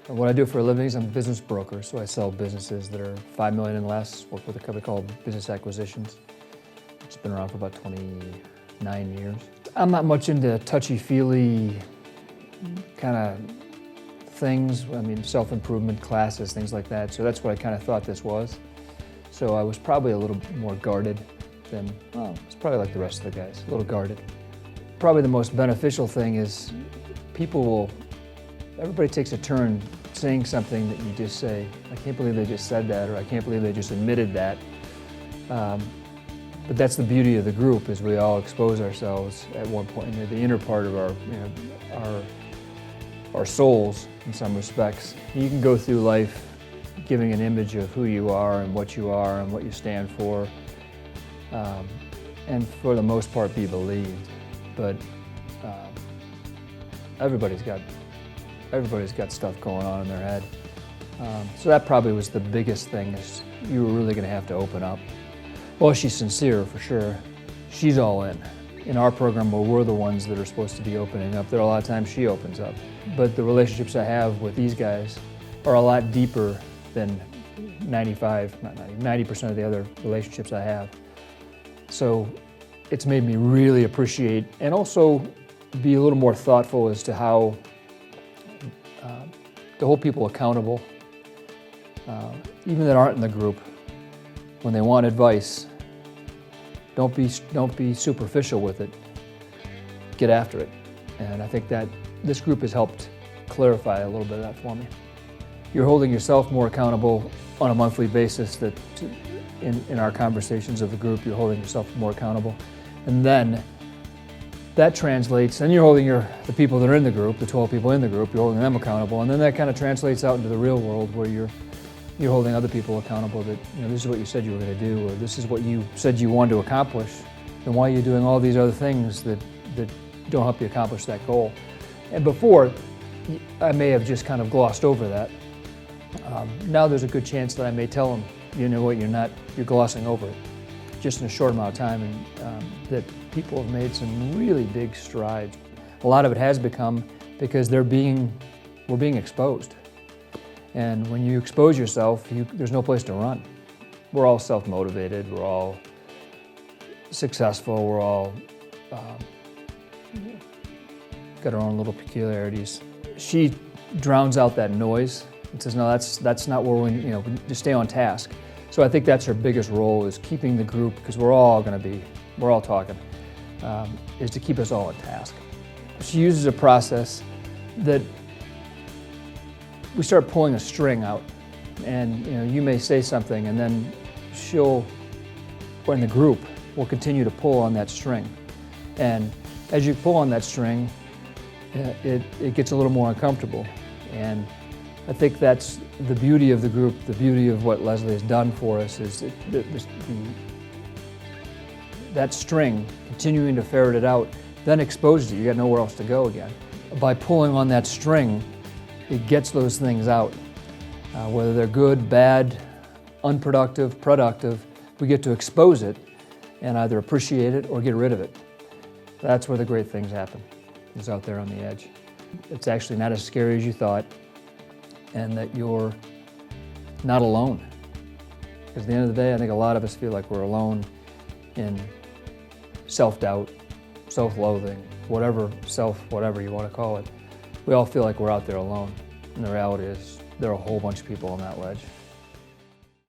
What I do for a living is I'm a business broker, so I sell businesses that are $5 million and less. Work with a company called Business Acquisitions. It's been around for about 29 years. I'm not much into touchy-feely kind of things. I mean, self-improvement classes, things like that. So that's what I kind of thought this was. So I was probably a little more guarded than, well, it's probably like the rest of the guys, a little guarded. Probably the most beneficial thing is everybody takes a turn saying something that you just say, I can't believe they just said that, or I can't believe they just admitted that. But that's the beauty of the group, is we all expose ourselves at one point into the inner part of our souls in some respects. You can go through life giving an image of who you are and what you stand for, and for the most part be believed. But everybody's got stuff going on in their head. So that probably was the biggest thing, is you were really going to have to open up. Well, she's sincere for sure. She's all in. In our program, where we're the ones that are supposed to be opening up, there are a lot of times she opens up. But the relationships I have with these guys are a lot deeper than 90% of the other relationships I have. So it's made me really appreciate and also be a little more thoughtful as to how to hold people accountable, even that aren't in the group. When they want advice, don't be superficial with it. Get after it. And I think that this group has helped clarify a little bit of that for me. You're holding yourself more accountable on a monthly basis. That in our conversations of the group, you're holding yourself more accountable. And then that translates, and you're holding the people that are in the group, the 12 people in the group, you're holding them accountable. And then that kind of translates out into the real world, where you're holding other people accountable, that this is what you said you were going to do, or this is what you said you wanted to accomplish, then why are you doing all these other things that don't help you accomplish that goal? And before, I may have just kind of glossed over that. Now there's a good chance that I may tell them, you know what, you're glossing over it, just in a short amount of time, and that people have made some really big strides. A lot of it has become because we're being exposed. And when you expose yourself, there's no place to run. We're all self-motivated, we're all successful, we're all got our own little peculiarities. She drowns out that noise and says, no, that's not where we just stay on task. So I think that's her biggest role, is keeping the group, because we're all talking, is to keep us all on task. She uses a process that we start pulling a string out, and you may say something, and then in the group, will continue to pull on that string. And as you pull on that string, it gets a little more uncomfortable. And I think that's the beauty of the group, the beauty of what Leslie has done for us, is that string, continuing to ferret it out, then exposes you. You got nowhere else to go again. By pulling on that string, it gets those things out. Whether they're good, bad, unproductive, productive, we get to expose it and either appreciate it or get rid of it. That's where the great things happen, is out there on the edge. It's actually not as scary as you thought, and that you're not alone. Because at the end of the day, I think a lot of us feel like we're alone in self-doubt, self-loathing, whatever you want to call it. We all feel like we're out there alone. And the reality is, there are a whole bunch of people on that ledge.